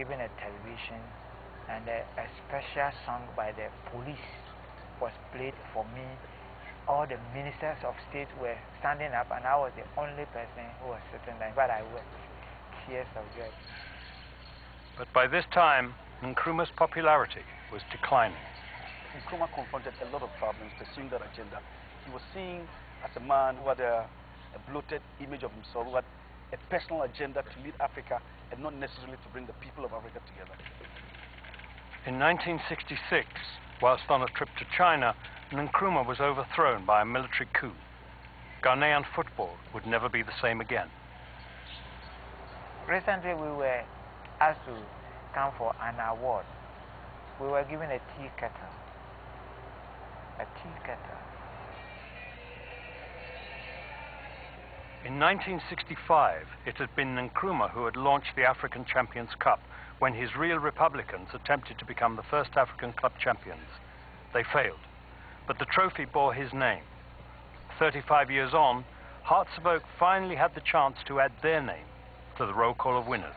given a television, and a special song by the police was played for me. All the ministers of state were standing up, and I was the only person who was sitting there. But I wept tears of joy. But by this time, Nkrumah's popularity was declining. Nkrumah confronted a lot of problems pursuing that agenda. He was seen as a man who had a bloated image of himself, who had a personal agenda to lead Africa and not necessarily to bring the people of Africa together. In 1966, whilst on a trip to China, Nkrumah was overthrown by a military coup. Ghanaian football would never be the same again. Recently, we were asked to come for an award. We were given a tea kettle. A tea kettle. In 1965, it had been Nkrumah who had launched the African Champions Cup when his Real Republicans attempted to become the first African club champions. They failed, but the trophy bore his name. 35 years on, Hearts of Oak finally had the chance to add their name to the roll call of winners.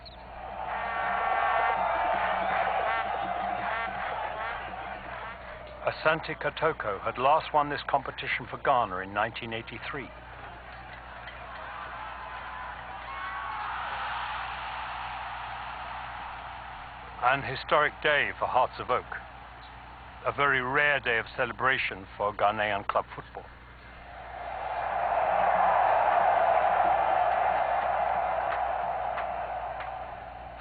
Asante Kotoko had last won this competition for Ghana in 1983. An historic day for Hearts of Oak. A very rare day of celebration for Ghanaian club football.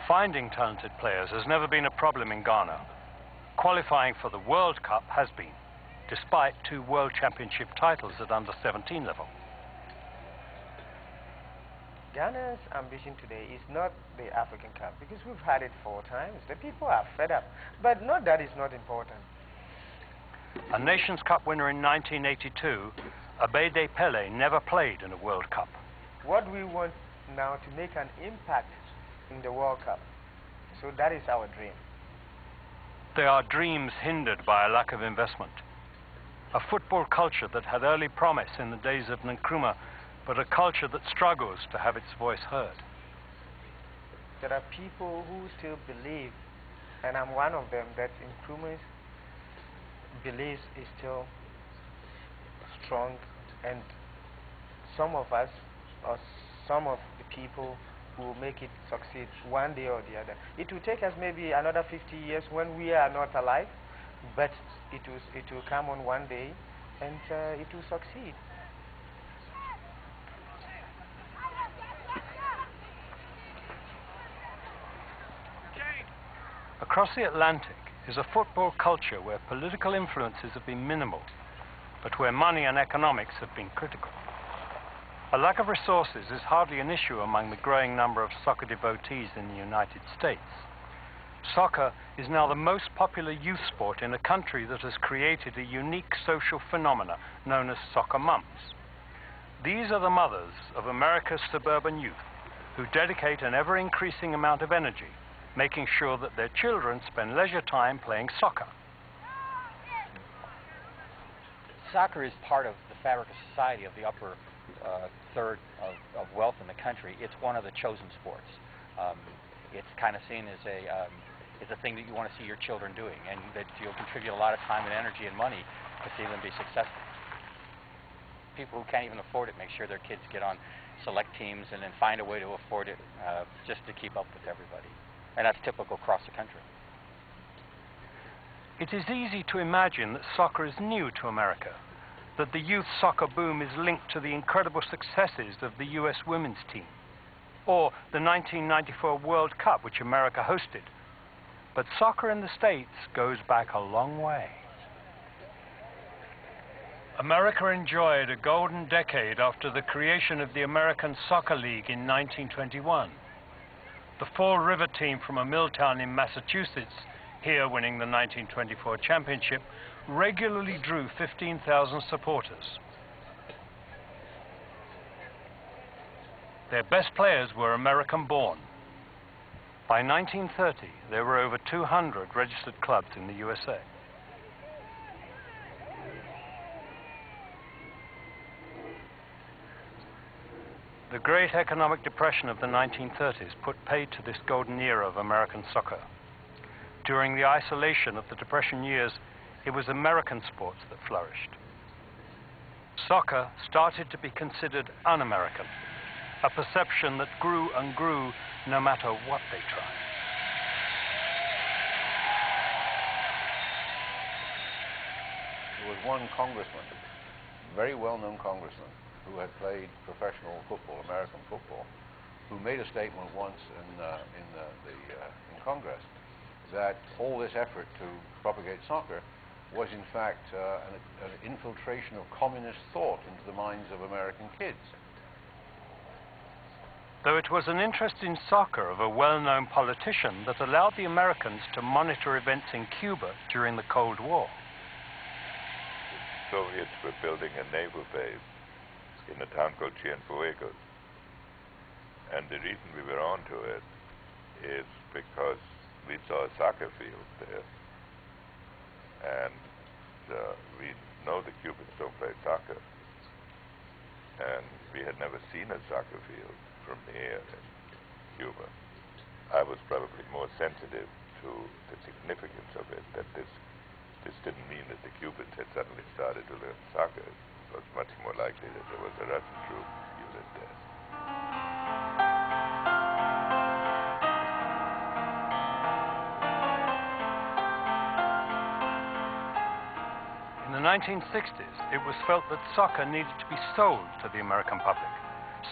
Finding talented players has never been a problem in Ghana. Qualifying for the World Cup has been, despite 2 World Championship titles at under-17 level. Ghana's ambition today is not the African Cup, because we've had it 4 times. The people are fed up, but not that is not important. A Nations Cup winner in 1982, Abede Pele never played in a World Cup. What we want now to make an impact in the World Cup. So that is our dream. They are dreams hindered by a lack of investment. A football culture that had early promise in the days of Nkrumah, but a culture that struggles to have its voice heard. There are people who still believe, and I'm one of them, that Nkrumah's beliefs is still strong, and some of us, or some of the people, will make it succeed one day or the other. It will take us maybe another 50 years when we are not alive, but it will come on one day, and it will succeed. Across the Atlantic is a football culture where political influences have been minimal, but where money and economics have been critical. A lack of resources is hardly an issue among the growing number of soccer devotees in the United States. Soccer is now the most popular youth sport in a country that has created a unique social phenomena known as soccer mums. These are the mothers of America's suburban youth who dedicate an ever-increasing amount of energy making sure that their children spend leisure time playing soccer. Soccer is part of the fabric of society, of the upper third of wealth in the country. It's one of the chosen sports. It's kind of seen as it's a thing that you want to see your children doing, and that you'll contribute a lot of time and energy and money to see them be successful. People who can't even afford it make sure their kids get on select teams and then find a way to afford it just to keep up with everybody. And that's typical across the country. It is easy to imagine that soccer is new to America, that the youth soccer boom is linked to the incredible successes of the US women's team, or the 1994 World Cup, which America hosted. But soccer in the States goes back a long way. America enjoyed a golden decade after the creation of the American Soccer League in 1921. The Fall River team from a mill town in Massachusetts, here winning the 1924 championship, regularly drew 15,000 supporters. Their best players were American-born. By 1930, there were over 200 registered clubs in the USA. The great economic depression of the 1930s put paid to this golden era of American soccer. During the isolation of the Depression years, it was American sports that flourished. Soccer started to be considered un-American, a perception that grew and grew no matter what they tried. There was one congressman, very well-known congressman, who had played professional football, American football, who made a statement once in Congress that all this effort to propagate soccer was in fact an infiltration of communist thought into the minds of American kids. Though it was an interest in soccer of a well-known politician that allowed the Americans to monitor events in Cuba during the Cold War. The Soviets were building a naval base in a town called Cienfuegos. And the reason we were onto it is because we saw a soccer field there. And we know the Cubans don't play soccer. And we had never seen a soccer field from the air in Cuba. I was probably more sensitive to the significance of it, that this didn't mean that the Cubans had suddenly started to learn soccer. It was much more likely that there was a Russian troop unit there. In the 1960s, it was felt that soccer needed to be sold to the American public.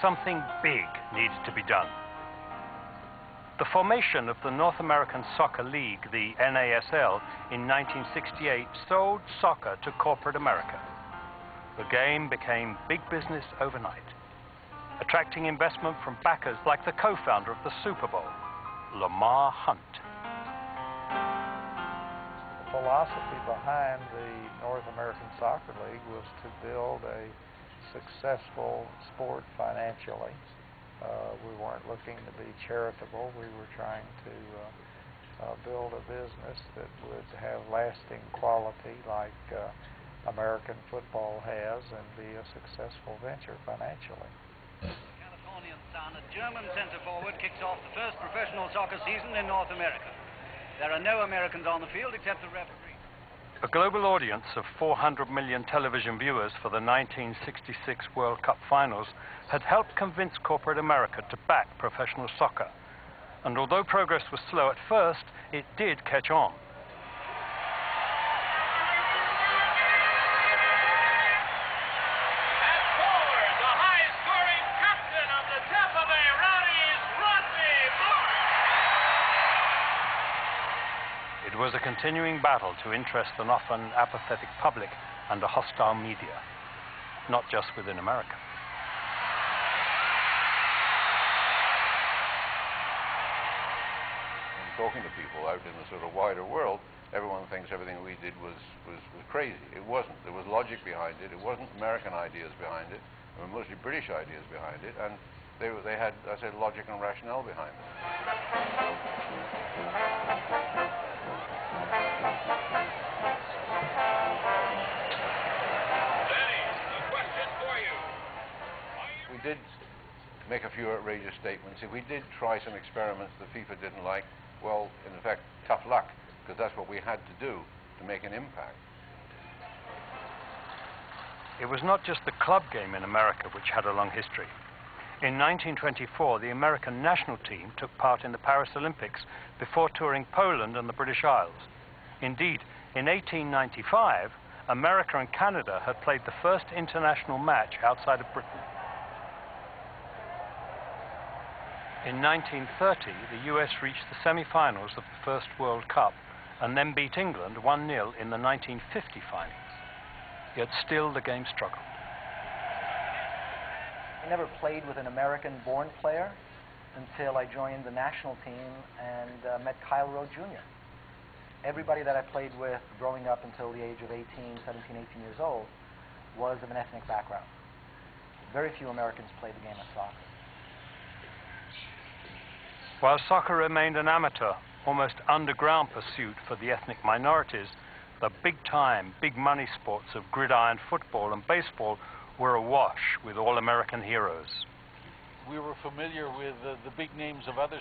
Something big needed to be done. The formation of the North American Soccer League, the NASL, in 1968 sold soccer to corporate America. The game became big business overnight, attracting investment from backers like the co-founder of the Super Bowl, Lamar Hunt. The philosophy behind the North American Soccer League was to build a successful sport financially. We weren't looking to be charitable. We were trying to build a business that would have lasting quality like American football has and be a successful venture financially. Californian son, a German centre forward, kicks off the first professional soccer season in North America. There are no Americans on the field except the referee. A global audience of 400 million television viewers for the 1966 World Cup finals had helped convince corporate America to back professional soccer. And although progress was slow at first, it did catch on. It was a continuing battle to interest an often apathetic public and a hostile media, not just within America. And talking to people out in the sort of wider world, everyone thinks everything we did was crazy. It wasn't. There was logic behind it. It wasn't American ideas behind it. There were mostly British ideas behind it, and they had, I said, logic and rationale behind it. We did make a few outrageous statements. If we did try some experiments the FIFA didn't like, well, in effect, tough luck, because that's what we had to do to make an impact. It was not just the club game in America which had a long history. In 1924, the American national team took part in the Paris Olympics before touring Poland and the British Isles. Indeed, in 1895, America and Canada had played the first international match outside of Britain. In 1930, the US reached the semi-finals of the first World Cup and then beat England 1-0 in the 1950 finals. Yet still the game struggled. I never played with an American-born player until I joined the national team and met Kyle Rowe Jr. Everybody that I played with growing up until the age of 17, 18 years old was of an ethnic background. Very few Americans played the game of soccer. While soccer remained an amateur, almost underground pursuit for the ethnic minorities, the big-time, big-money sports of gridiron football and baseball were awash with all-American heroes. we were familiar with the big names of other